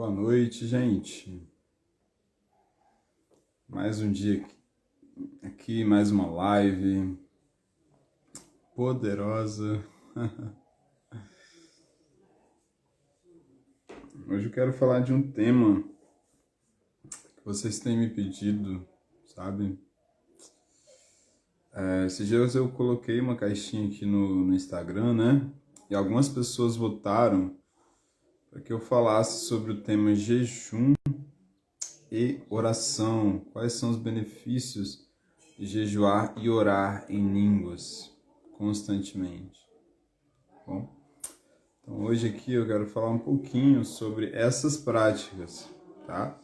Boa noite, gente. Mais um dia aqui, mais uma live poderosa. Hoje eu quero falar de um tema que vocês têm me pedido, sabe? Esses dias eu coloquei uma caixinha aqui no Instagram, né? E algumas pessoas votaram para que eu falasse sobre o tema jejum e oração. Quais são os benefícios de jejuar e orar em línguas constantemente? Bom, então hoje aqui eu quero falar um pouquinho sobre essas práticas, tá?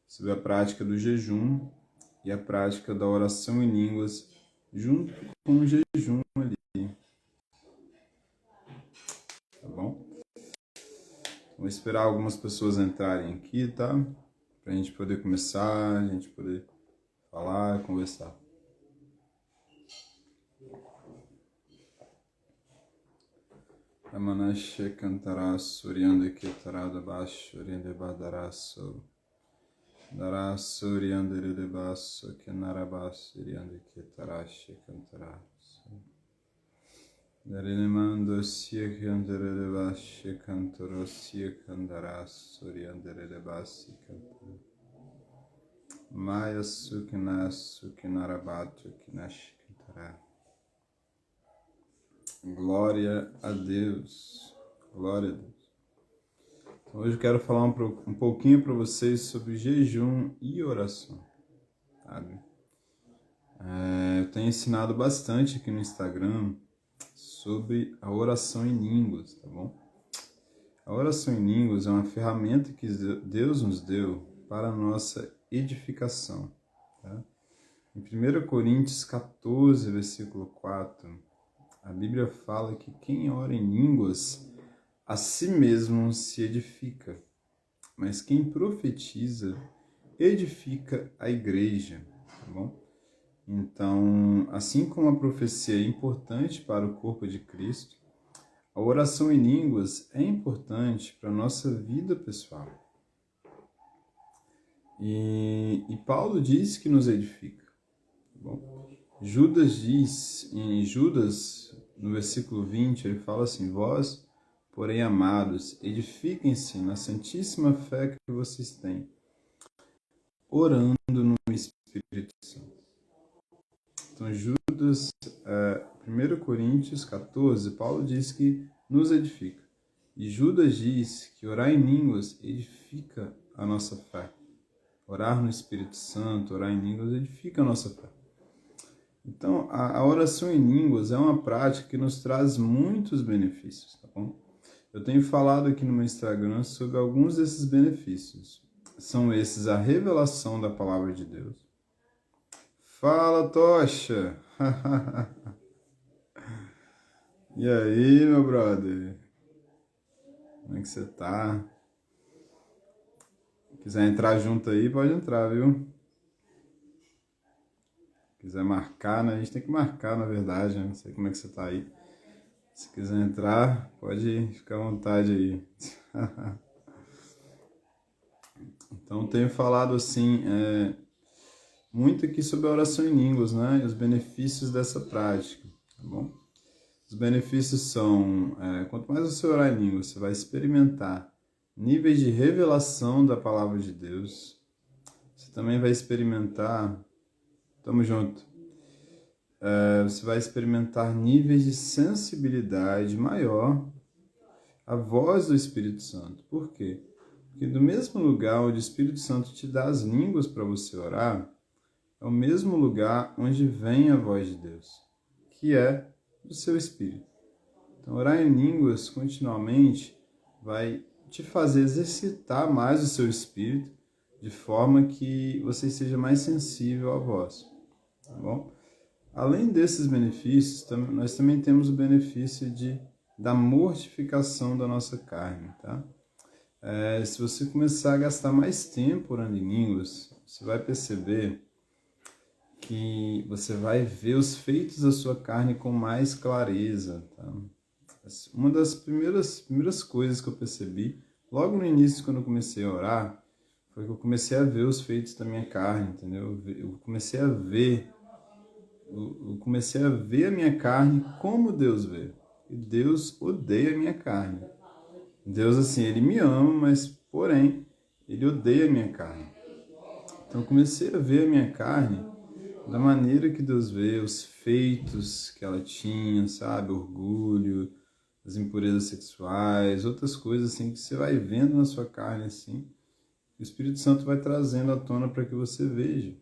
Sobre a prática do jejum e a prática da oração em línguas junto com o jejum ali, tá bom? Vou esperar algumas pessoas entrarem aqui, tá? Pra gente poder começar, a gente poder falar, conversar. Ramanashe Kantarasu, Oriande Ketarada Baixo, Oriande Badarasu, Darasu, Oriande Redebasu, Kenarabasu, Oriande Ketarashe Kantarasu. Darenemando Sia Kandere Bashe Kantoro, Sia Kandarasu, Oriande Redebasi Kantara. Maya Sukinasu, Kinarabatu, Kinashi Kantara. Glória a Deus. Glória a Deus. Então, hoje eu quero falar um pouquinho para vocês sobre jejum e oração. Sabe? Eu tenho ensinado bastante aqui no Instagram sobre a oração em línguas, tá bom? A oração em línguas é uma ferramenta que Deus nos deu para a nossa edificação. Tá? Em 1 Coríntios 14, versículo 4, a Bíblia fala que quem ora em línguas a si mesmo se edifica, mas quem profetiza edifica a igreja, tá bom? Então, assim como a profecia é importante para o corpo de Cristo, a oração em línguas é importante para a nossa vida pessoal. E Paulo diz que nos edifica, tá bom? Judas diz, em Judas, no versículo 20, ele fala assim: vós, porém, amados, edifiquem-se na santíssima fé que vocês têm, orando no Espírito Santo. Então, Judas, 1 Coríntios 14, Paulo diz que nos edifica. E Judas diz que orar em línguas edifica a nossa fé. Orar no Espírito Santo, orar em línguas edifica a nossa fé. Então, a oração em línguas é uma prática que nos traz muitos benefícios, tá bom? Eu tenho falado aqui no meu Instagram sobre alguns desses benefícios. São esses a revelação da palavra de Deus. Fala, Tocha! E aí, meu brother? Como é que você tá? Quiser entrar junto aí, pode entrar, viu? Quiser marcar, né? A gente tem que marcar, na verdade, né? Não sei como é que você tá aí. Se quiser entrar, pode ficar à vontade aí. Então, tenho falado assim, muito aqui sobre a oração em línguas, né? E os benefícios dessa prática, tá bom? Os benefícios são, quanto mais você orar em línguas, você vai experimentar níveis de revelação da palavra de Deus. Você também vai experimentar, tamo junto, você vai experimentar níveis de sensibilidade maior à voz do Espírito Santo. Por quê? Porque do mesmo lugar onde o Espírito Santo te dá as línguas para você orar, é o mesmo lugar onde vem a voz de Deus, que é do seu Espírito. Então, orar em línguas continuamente vai te fazer exercitar mais o seu Espírito, de forma que você seja mais sensível à voz, tá bom? Além desses benefícios, nós também temos o benefício da mortificação da nossa carne, tá? Se você começar a gastar mais tempo orando em línguas, você vai perceber que você vai ver os feitos da sua carne com mais clareza, tá? Uma das primeiras coisas que eu percebi logo no início, quando eu comecei a orar, foi que eu comecei a ver os feitos da minha carne, entendeu? Eu comecei a ver a minha carne como Deus vê. E Deus odeia a minha carne. Deus, assim, Ele me ama, mas, porém, Ele odeia a minha carne. Então, eu comecei a ver a minha carne da maneira que Deus vê, os feitos que ela tinha, sabe? Orgulho, as impurezas sexuais, outras coisas, assim, que você vai vendo na sua carne, assim. O Espírito Santo vai trazendo à tona para que você veja.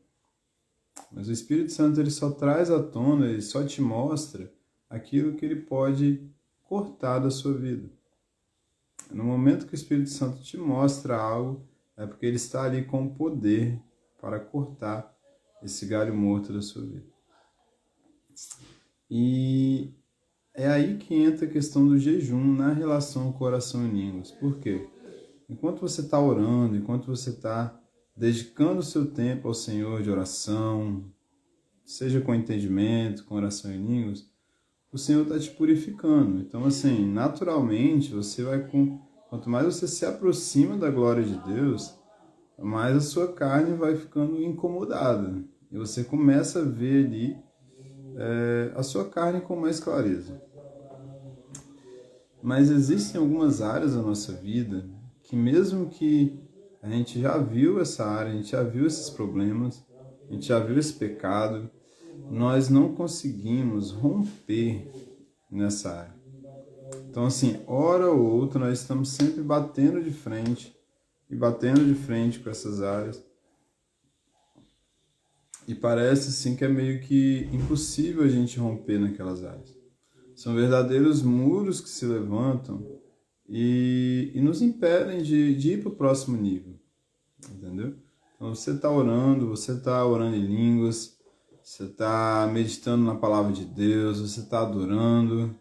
Mas o Espírito Santo, ele só traz à tona, ele só te mostra aquilo que ele pode cortar da sua vida. No momento que o Espírito Santo te mostra algo, é porque ele está ali com o poder para cortar esse galho morto da sua vida. E é aí que entra a questão do jejum na relação coração e línguas. Por quê? Enquanto você está orando, enquanto você está dedicando o seu tempo ao Senhor de oração, seja com entendimento, com oração em línguas, o Senhor está te purificando. Então, assim, naturalmente, você vai quanto mais você se aproxima da glória de Deus, mais a sua carne vai ficando incomodada. E você começa a ver ali a sua carne com mais clareza. Mas existem algumas áreas da nossa vida que, mesmo que a gente já viu essa área, a gente já viu esses problemas, a gente já viu esse pecado, nós não conseguimos romper nessa área. Então, assim, hora ou outra, nós estamos sempre batendo de frente com essas áreas. E parece, assim, que é meio que impossível a gente romper naquelas áreas. São verdadeiros muros que se levantam e nos impedem de ir para o próximo nível, entendeu? Então, você está orando em línguas, você está meditando na palavra de Deus, você está adorando,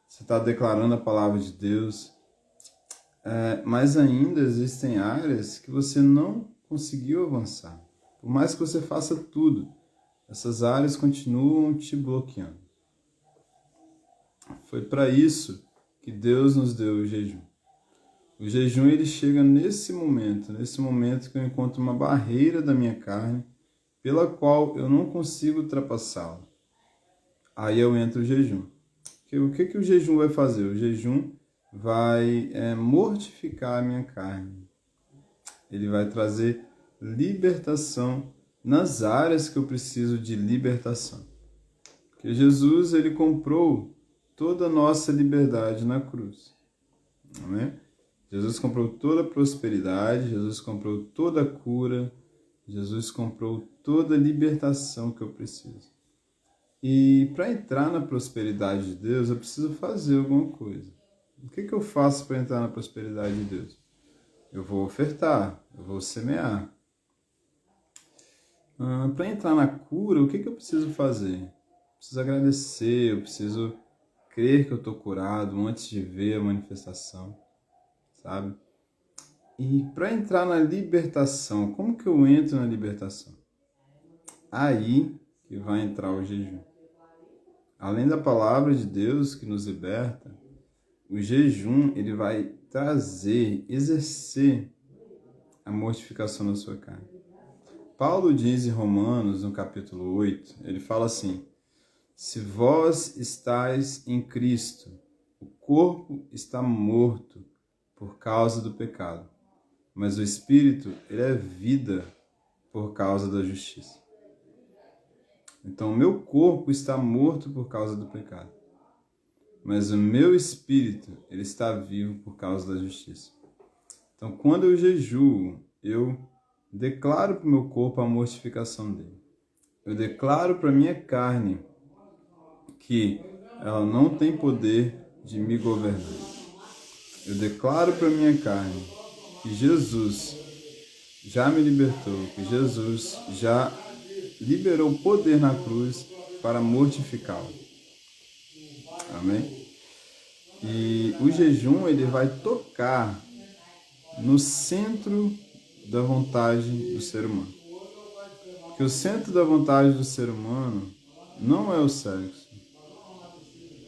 você está declarando a palavra de Deus, mas ainda existem áreas que você não conseguiu avançar. Por mais que você faça tudo, essas áreas continuam te bloqueando. Foi para isso que Deus nos deu o jejum. O jejum, ele chega nesse momento que eu encontro uma barreira da minha carne, pela qual eu não consigo ultrapassá-la. Aí eu entro o jejum. O que o jejum vai fazer? O jejum vai mortificar a minha carne. Ele vai trazer libertação nas áreas que eu preciso de libertação. Porque Jesus, ele comprou toda a nossa liberdade na cruz. Amém? Jesus comprou toda a prosperidade, Jesus comprou toda a cura, Jesus comprou toda a libertação que eu preciso. E para entrar na prosperidade de Deus, eu preciso fazer alguma coisa. O que eu faço para entrar na prosperidade de Deus? Eu vou ofertar, eu vou semear. Para entrar na cura, o que eu preciso fazer? Eu preciso agradecer, eu preciso crer que eu estou curado antes de ver a manifestação, sabe? E para entrar na libertação, como que eu entro na libertação? Aí que vai entrar o jejum. Além da palavra de Deus que nos liberta, o jejum, ele vai trazer, exercer a mortificação na sua carne. Paulo diz em Romanos, no capítulo 8, ele fala assim: se vós estáis em Cristo, o corpo está morto por causa do pecado, mas o Espírito, ele é vida por causa da justiça. Então, o meu corpo está morto por causa do pecado, mas o meu Espírito, ele está vivo por causa da justiça. Então, quando eu jejuo, eu declaro para o meu corpo a mortificação dele. Eu declaro para a minha carne que ela não tem poder de me governar. Eu declaro para a minha carne que Jesus já me libertou, que Jesus já liberou o poder na cruz para mortificá-lo. Amém? E o jejum, ele vai tocar no centro da vontade do ser humano. Porque o centro da vontade do ser humano não é o sexo.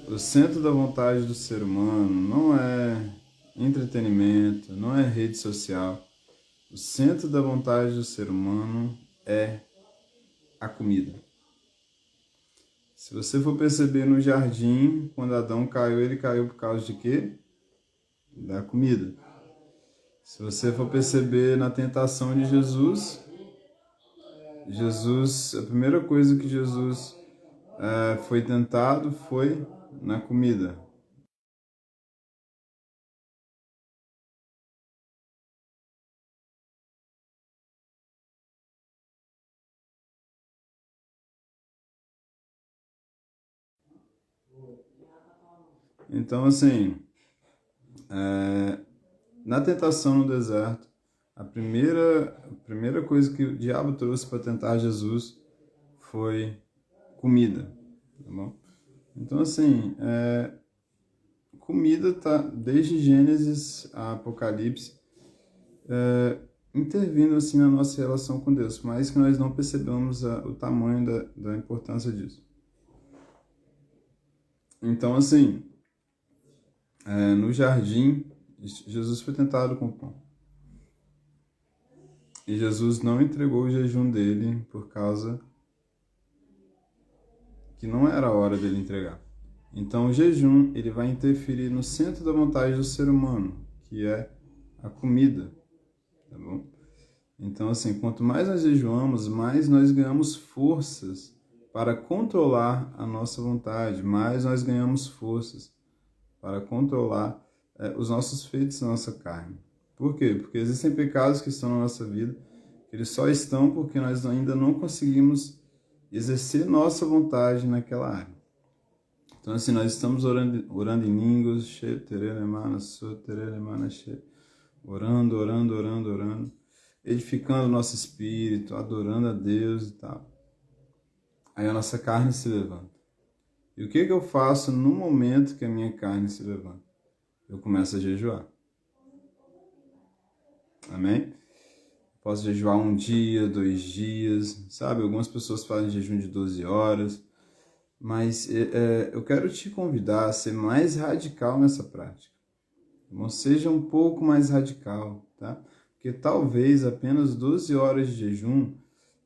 O centro da vontade do ser humano não é entretenimento, não é rede social. O centro da vontade do ser humano é a comida. Se você for perceber no jardim, quando Adão caiu, ele caiu por causa de quê? Da comida. Se você for perceber na tentação de Jesus, a primeira coisa que Jesus foi tentado foi na comida. Então, assim, na tentação no deserto, a primeira coisa que o diabo trouxe para tentar Jesus foi comida, tá bom? Então, assim, comida tá desde Gênesis a Apocalipse intervindo assim na nossa relação com Deus, mas que nós não percebamos o tamanho da importância disso. Então, assim, no jardim, Jesus foi tentado com pão. E Jesus não entregou o jejum dele por causa que não era a hora dele entregar. Então, o jejum ele vai interferir no centro da vontade do ser humano, que é a comida, tá bom? Então, assim, quanto mais nós jejuamos, mais nós ganhamos forças para controlar a nossa vontade, mais nós ganhamos forças para controlar os nossos feitos na nossa carne. Por quê? Porque existem pecados que estão na nossa vida, eles só estão porque nós ainda não conseguimos exercer nossa vontade naquela área. Então, assim, nós estamos orando em línguas, orando, edificando o nosso espírito, adorando a Deus e tal. Aí a nossa carne se levanta. E o que eu faço no momento que a minha carne se levanta? Eu começo a jejuar. Amém? Posso jejuar 1 dia, 2 dias, sabe? Algumas pessoas fazem jejum de 12 horas. Mas eu quero te convidar a ser mais radical nessa prática. Não seja um pouco mais radical, tá? Porque talvez apenas 12 horas de jejum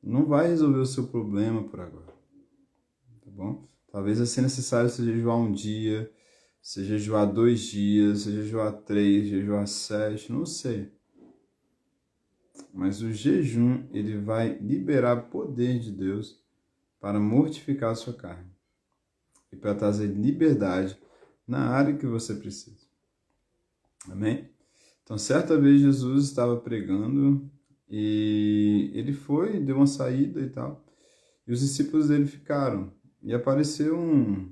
não vai resolver o seu problema por agora, tá bom? Talvez vai ser necessário você jejuar 1 dia, você jejuar 2 dias, você jejuar 3, jejuar 7, não sei. Mas o jejum, ele vai liberar poder de Deus para mortificar a sua carne e para trazer liberdade na área que você precisa. Amém? Então, certa vez Jesus estava pregando e ele deu uma saída e tal, e os discípulos dele ficaram. E apareceu um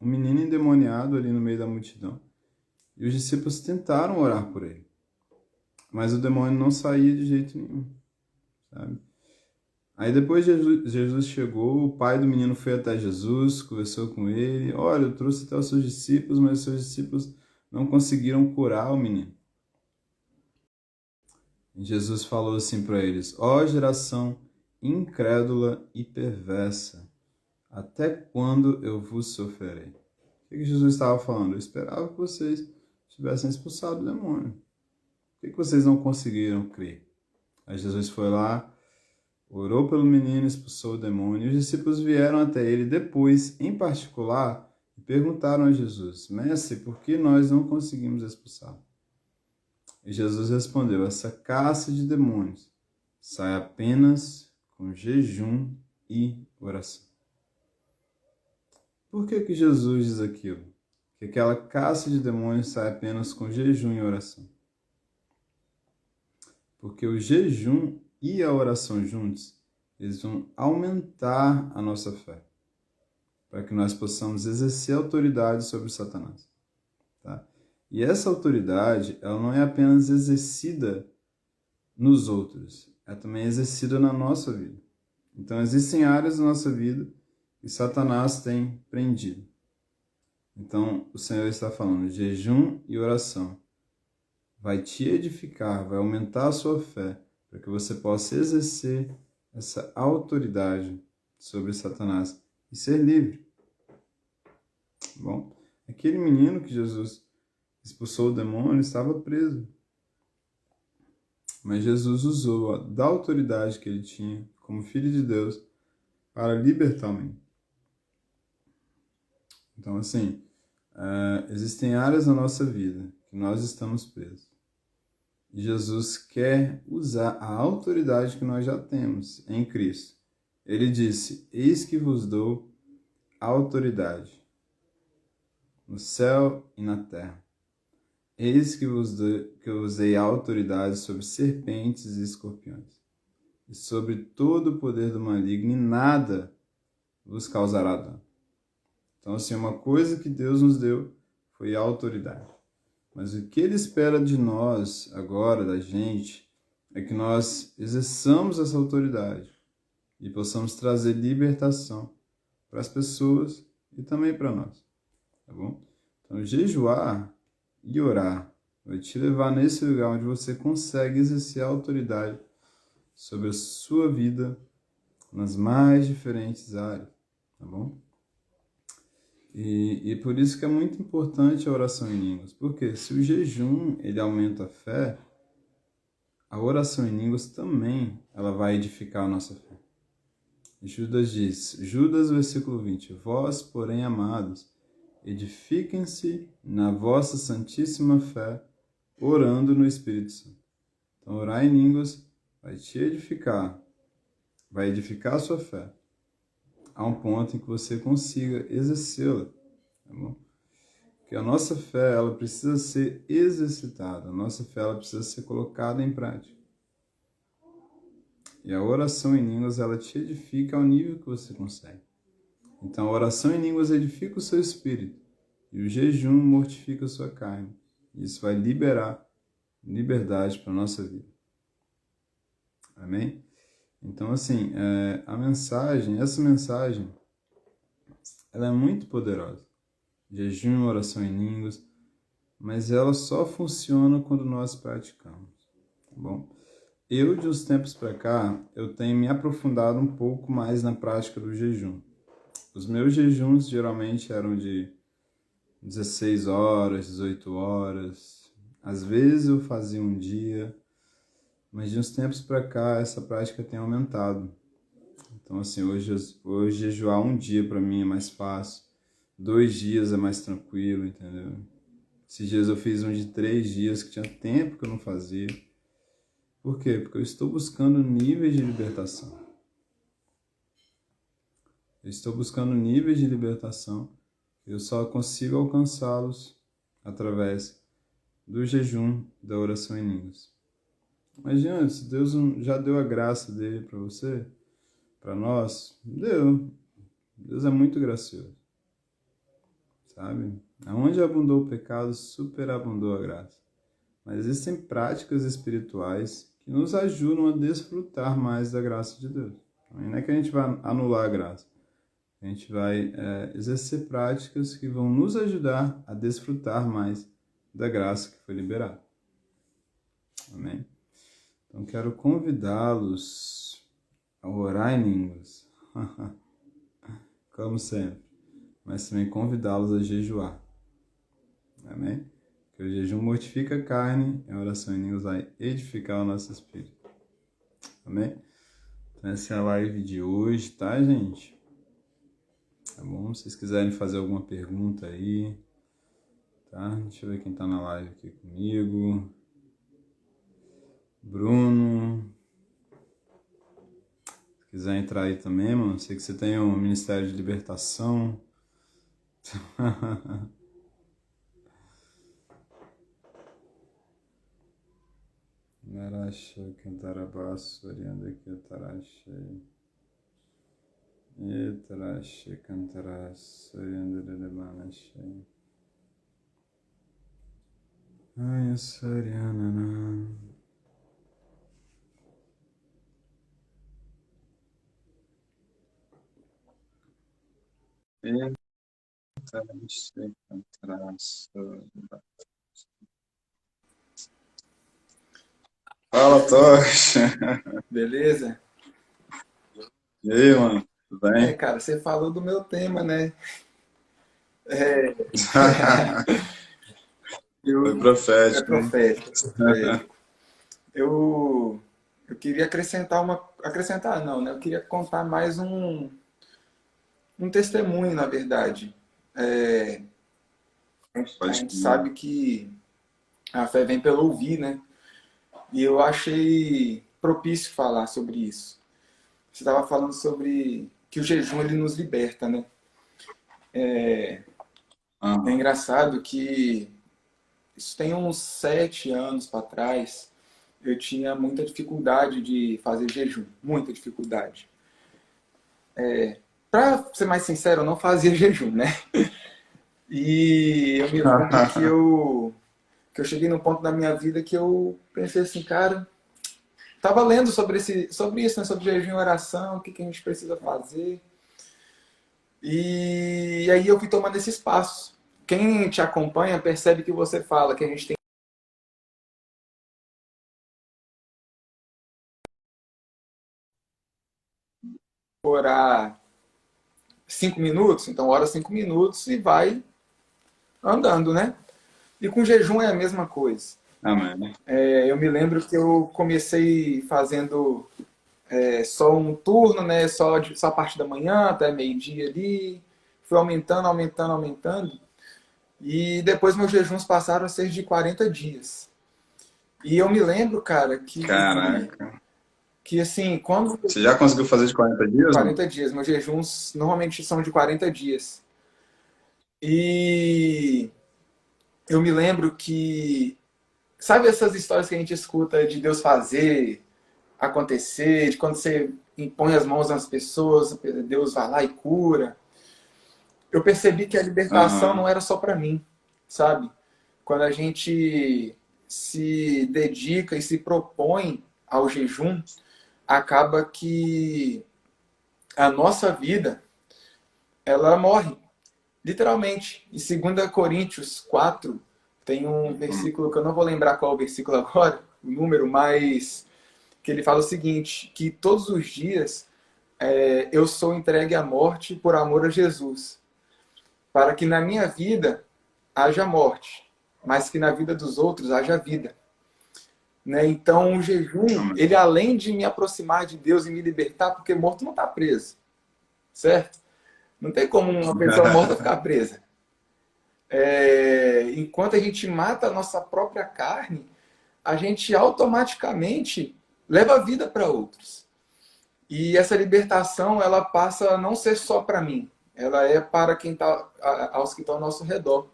menino endemoniado ali no meio da multidão. E os discípulos tentaram orar por ele, mas o demônio não saía de jeito nenhum, sabe? Aí depois Jesus chegou, o pai do menino foi até Jesus, conversou com ele. Olha, eu trouxe até os seus discípulos, mas os seus discípulos não conseguiram curar o menino. E Jesus falou assim para eles: ó geração incrédula e perversa, até quando eu vos sofrerei? O que Jesus estava falando? Eu esperava que vocês tivessem expulsado o demônio. Por que vocês não conseguiram crer? Aí Jesus foi lá, orou pelo menino, expulsou o demônio, e os discípulos vieram até ele depois, em particular, e perguntaram a Jesus: Mestre, por que nós não conseguimos expulsá-lo? E Jesus respondeu: essa caça de demônios sai apenas com jejum e oração. Por que Jesus diz aquilo? Que aquela caça de demônios sai apenas com jejum e oração. Porque o jejum e a oração juntos, eles vão aumentar a nossa fé, para que nós possamos exercer autoridade sobre Satanás. Tá? E essa autoridade, ela não é apenas exercida nos outros, é também exercida na nossa vida. Então, existem áreas da nossa vida que Satanás tem prendido. Então, o Senhor está falando, jejum e oração vai te edificar, vai aumentar a sua fé, para que você possa exercer essa autoridade sobre Satanás e ser livre. Bom, aquele menino que Jesus expulsou o demônio, estava preso. Mas Jesus usou da autoridade que ele tinha como filho de Deus para libertar o menino. Então, assim, existem áreas na nossa vida que nós estamos presos. E Jesus quer usar a autoridade que nós já temos em Cristo. Ele disse: eis que vos dou autoridade no céu e na terra. Eis que eu usei autoridade sobre serpentes e escorpiões, e sobre todo o poder do maligno, e nada vos causará dano. Então, assim, uma coisa que Deus nos deu foi a autoridade. Mas o que Ele espera de nós agora, da gente, é que nós exerçamos essa autoridade e possamos trazer libertação para as pessoas e também para nós, tá bom? Então, jejuar e orar vai te levar nesse lugar onde você consegue exercer a autoridade sobre a sua vida nas mais diferentes áreas, tá bom? E por isso que é muito importante a oração em línguas, porque se o jejum ele aumenta a fé, a oração em línguas também ela vai edificar a nossa fé. Judas diz, Judas versículo 20, vós, porém, amados, edifiquem-se na vossa santíssima fé, orando no Espírito Santo. Então, orar em línguas vai te edificar, vai edificar a sua fé, a um ponto em que você consiga exercê-la, tá bom? Porque a nossa fé, ela precisa ser exercitada, a nossa fé, ela precisa ser colocada em prática. E a oração em línguas, ela te edifica ao nível que você consegue. Então, a oração em línguas edifica o seu espírito, e o jejum mortifica a sua carne. Isso vai liberar liberdade para a nossa vida. Amém? Então, assim, essa mensagem, ela é muito poderosa. Jejum, oração em línguas, mas ela só funciona quando nós praticamos, tá bom? Eu, de uns tempos para cá, eu tenho me aprofundado um pouco mais na prática do jejum. Os meus jejuns geralmente eram de 16 horas, 18 horas. Às vezes eu fazia um dia, mas de uns tempos para cá essa prática tem aumentado. Então, assim, hoje jejuar um dia para mim é mais fácil, 2 dias é mais tranquilo, entendeu? Esses dias eu fiz um de 3 dias que tinha tempo que eu não fazia. Por quê? Porque eu estou buscando níveis de libertação. Eu estou buscando níveis de libertação. Eu só consigo alcançá-los através do jejum, da oração em línguas. Imagina, se Deus já deu a graça dele para você, para nós, deu. Deus é muito gracioso, sabe? Aonde abundou o pecado, superabundou a graça. Mas existem práticas espirituais que nos ajudam a desfrutar mais da graça de Deus. Não é que a gente vai anular a graça. A gente vai exercer práticas que vão nos ajudar a desfrutar mais da graça que foi liberada. Amém? Então, quero convidá-los a orar em línguas, como sempre, mas também convidá-los a jejuar. Amém? Porque o jejum mortifica a carne e a oração em línguas vai edificar o nosso espírito. Amém? Então, essa é a live de hoje, tá, gente? Tá bom? Se vocês quiserem fazer alguma pergunta aí, tá? Deixa eu ver quem tá na live aqui comigo. Bruno. Se quiser entrar aí também, mano. Sei que você tem um Ministério de Libertação. Narasha, Cantarabaço, Orianda, Cantarasha. Etarasha, Cantarasha, Orianda, Lebanasha. Ai, Sariana. Fala, Tocha. Beleza? E aí, mano? Tudo bem? Cara, você falou do meu tema, né? É, Foi É profético, hein? profético, é profético. Eu queria acrescentar não, né? Eu queria contar mais um testemunho, na verdade. É, a Pode gente ir. sabe que a fé vem pelo ouvir, né? E eu achei propício falar sobre isso. Você estava falando sobre que o jejum ele nos liberta, né? É Aham. engraçado que isso tem uns 7 anos para trás. Eu tinha muita dificuldade de fazer jejum, muita dificuldade. Para ser mais sincero, eu não fazia jejum, né? E eu me lembro que eu cheguei num ponto da minha vida que eu pensei assim, cara, tava lendo sobre isso, né? Sobre jejum e oração, o que, que a gente precisa fazer. E aí eu fui tomando esse espaço. Quem te acompanha percebe que você fala que a gente tem que orar 5 minutos, então ora 5 minutos e vai andando, né? E com jejum é a mesma coisa. Amém. Eu me lembro que eu comecei fazendo só um turno, né? Só a parte da manhã até meio-dia ali. Fui aumentando, aumentando, aumentando. E depois meus jejuns passaram a ser de 40 dias. E eu me lembro, cara, Caraca. que assim, quando Você já conseguiu fazer de 40 dias, mano? 40 dias, meus jejuns normalmente são de 40 dias. E eu me lembro que, sabe essas histórias que a gente escuta de Deus fazer acontecer, de quando você impõe as mãos nas pessoas, Deus vai lá e cura. Eu percebi que a libertação não Aham. era só para mim, sabe? Quando a gente se dedica e se propõe ao jejum, acaba que a nossa vida ela morre, literalmente. Em 2 Coríntios 4 tem um Hum. versículo que eu não vou lembrar qual é o versículo agora, o número, mas que ele fala o seguinte, que todos os dias eu sou entregue à morte por amor a Jesus, para que na minha vida haja morte, mas que na vida dos outros haja vida. Né? Então, o jejum, Amém. ele além de me aproximar de Deus e me libertar, porque morto não está preso, certo? Não tem como uma pessoa morta ficar presa. Enquanto a gente mata a nossa própria carne, a gente automaticamente leva a vida para outros. E essa libertação, ela passa a não ser só para mim, ela é para quem tá, aos que estão ao nosso redor.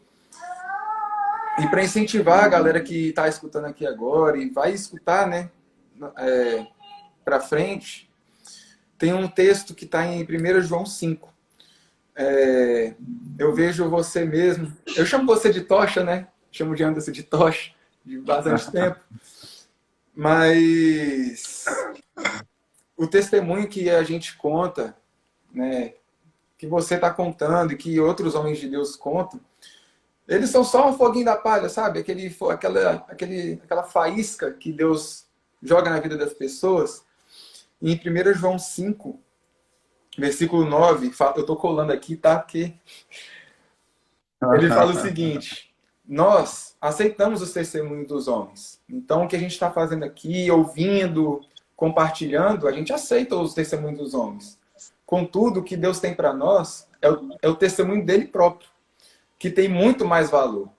E para incentivar a galera Uhum. que está escutando aqui agora e vai escutar, né, para frente, tem um texto que está em 1 João 5. Eu vejo você mesmo. Eu chamo você de Tocha, né? Chamo de Anderson de Tocha, de bastante tempo. Mas o testemunho que a gente conta, né, que você está contando e que outros homens de Deus contam, eles são só um foguinho da palha, sabe? Aquela faísca que Deus joga na vida das pessoas. E em 1 João 5, versículo 9, eu estou colando aqui, tá? Que ele fala o seguinte: nós aceitamos os testemunhos dos homens. Então, o que a gente está fazendo aqui, ouvindo, compartilhando, a gente aceita os testemunhos dos homens. Contudo, o que Deus tem para nós é o testemunho dele próprio, que tem muito mais valor.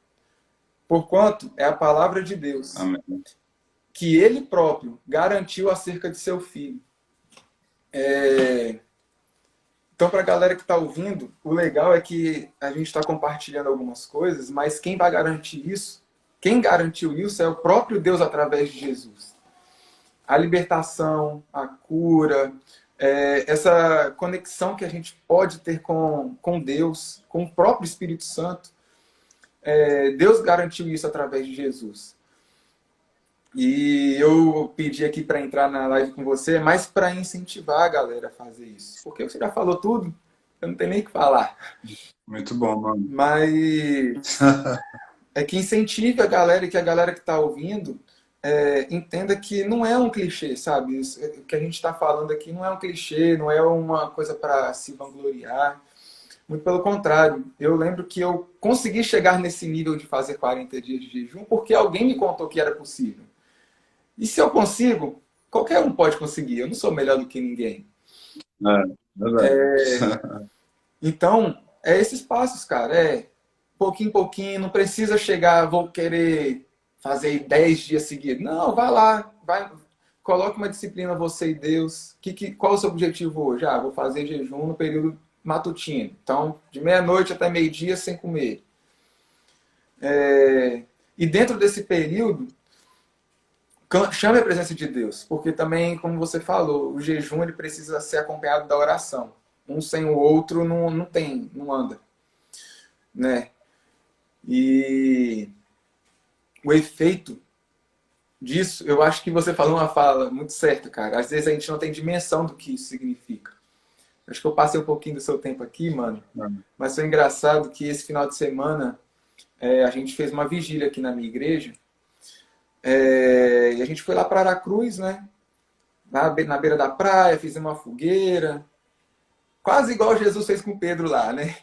Porquanto é a palavra de Deus, Amém. que ele próprio garantiu acerca de seu filho. Então, para a galera que está ouvindo, o legal é que a gente está compartilhando algumas coisas, mas quem vai garantir isso, quem garantiu isso é o próprio Deus através de Jesus. A libertação, a cura, essa conexão que a gente pode ter com Deus, com o próprio Espírito Santo, Deus garantiu isso através de Jesus. E eu pedi aqui para entrar na live com você, mais para incentivar a galera a fazer isso. Porque você já falou tudo, eu não tenho nem o que falar. Muito bom, mano. Mas é que incentive a galera e que a galera que está ouvindo entenda que não é um clichê, sabe? O que a gente está falando aqui não é um clichê, não é uma coisa para se vangloriar, Muito pelo contrário. Eu lembro que eu consegui chegar nesse nível de fazer 40 dias de jejum porque alguém me contou que era possível. E se eu consigo, qualquer um pode conseguir. Eu não sou melhor do que ninguém. É, verdade. Então, é esses passos, cara. É pouquinho em pouquinho. Não precisa chegar, vou querer fazer 10 dias seguidos. Não, vai lá. Vai, coloque uma disciplina você e Deus. Qual é o seu objetivo hoje? Ah, vou fazer jejum no período matutino. Então, de meia-noite até meio-dia sem comer. E dentro desse período, chame a presença de Deus, porque também, como você falou, o jejum ele precisa ser acompanhado da oração. Um sem o outro não anda, né? E o efeito disso, eu acho que você falou uma fala muito certa, cara. Às vezes a gente não tem dimensão do que isso significa. Acho que eu passei um pouquinho do seu tempo aqui, mano, mas foi engraçado que esse final de semana a gente fez uma vigília aqui na minha igreja. E a gente foi lá para Aracruz, né? Na beira da praia, fizemos uma fogueira. Quase igual Jesus fez com Pedro lá, né?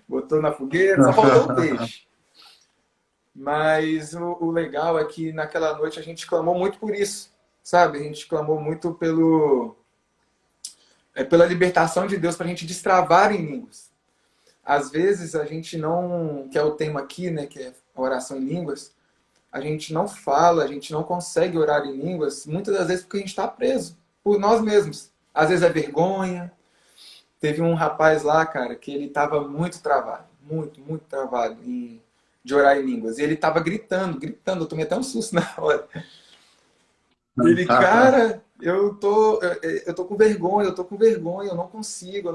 Botou na fogueira, só faltou o peixe. Mas o legal é que naquela noite a gente clamou muito por isso, sabe? A gente clamou muito pela libertação de Deus para a gente destravar em línguas. Às vezes a gente não, que é o tema aqui, né? Que é a oração em línguas, a gente não fala, a gente não consegue orar em línguas, muitas das vezes porque a gente está preso por nós mesmos. Às vezes é vergonha. Teve um rapaz lá, cara, que ele estava muito travado, muito travado de orar em línguas. E ele estava gritando, eu tomei até um susto na hora. Ele, cara, eu tô com vergonha, eu não consigo.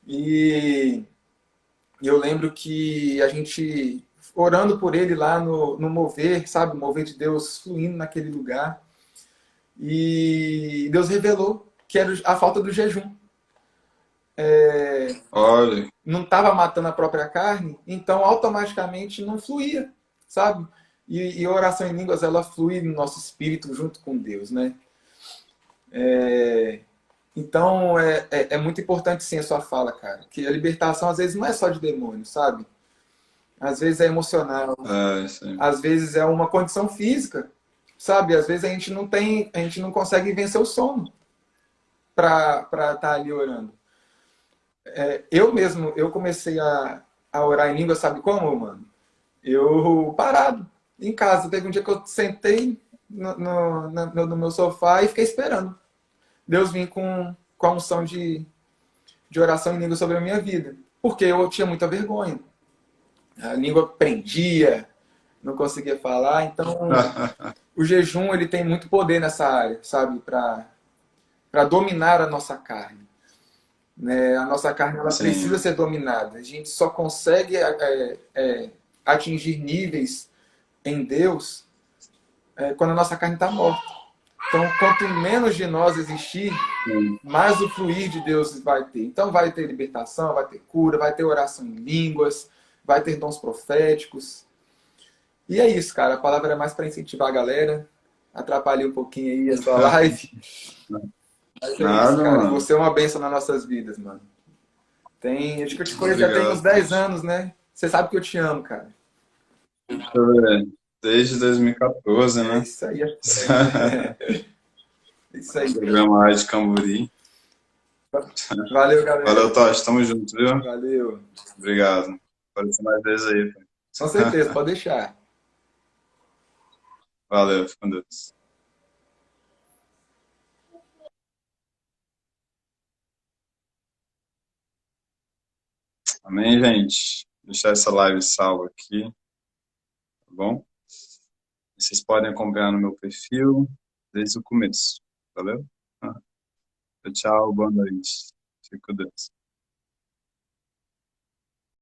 E eu lembro que a gente orando por ele lá no mover, sabe? O mover de Deus fluindo naquele lugar. E Deus revelou que era a falta do jejum. Olha, Não estava matando a própria carne, então automaticamente não fluía, sabe? E a oração em línguas, ela flui no nosso espírito junto com Deus, né? Então, é muito importante sim a sua fala, cara. Que a libertação, às vezes, não é só de demônio, sabe? Às vezes é emocional, isso aí. às vezes é uma condição física, sabe? Às vezes a gente não consegue vencer o sono para estar ali orando. Eu mesmo, eu comecei a orar em língua, sabe como, mano? Eu parado em casa. Teve um dia que eu sentei no meu sofá e fiquei esperando Deus vir com a unção de oração em língua sobre a minha vida. Porque eu tinha muita vergonha. A língua prendia, não conseguia falar. Então, o jejum ele tem muito poder nessa área, sabe? Para dominar a nossa carne. Né? A nossa carne ela precisa Sim, ser dominada. A gente só consegue atingir níveis em Deus quando a nossa carne está morta. Então, quanto menos de nós existir, sim. mais o fluir de Deus vai ter. Então, vai ter libertação, vai ter cura, vai ter oração em línguas, vai ter dons proféticos. E é isso, cara. A palavra é mais para incentivar a galera. Atrapalhei um pouquinho aí a sua live. Mas é isso, Nada, cara. E mano. você é uma bênção nas nossas vidas, mano. Acho que eu te conheço já tem uns Obrigado, 10 Tati. anos, né? Você sabe que eu te amo, cara. Deixa eu ver. Desde 2014, É né? isso aí. É isso aí. Programa Rádio Camburi. Valeu, Valeu, galera. Totti. Tamo junto, viu? Valeu. Obrigado. Aparecer mais vezes aí, pô. Com certeza, pode deixar. Valeu, fica com Deus. Amém, gente? Vou deixar essa live salva aqui, tá bom? Vocês podem acompanhar no meu perfil desde o começo. Valeu? Tchau, boa noite. Fique com Deus.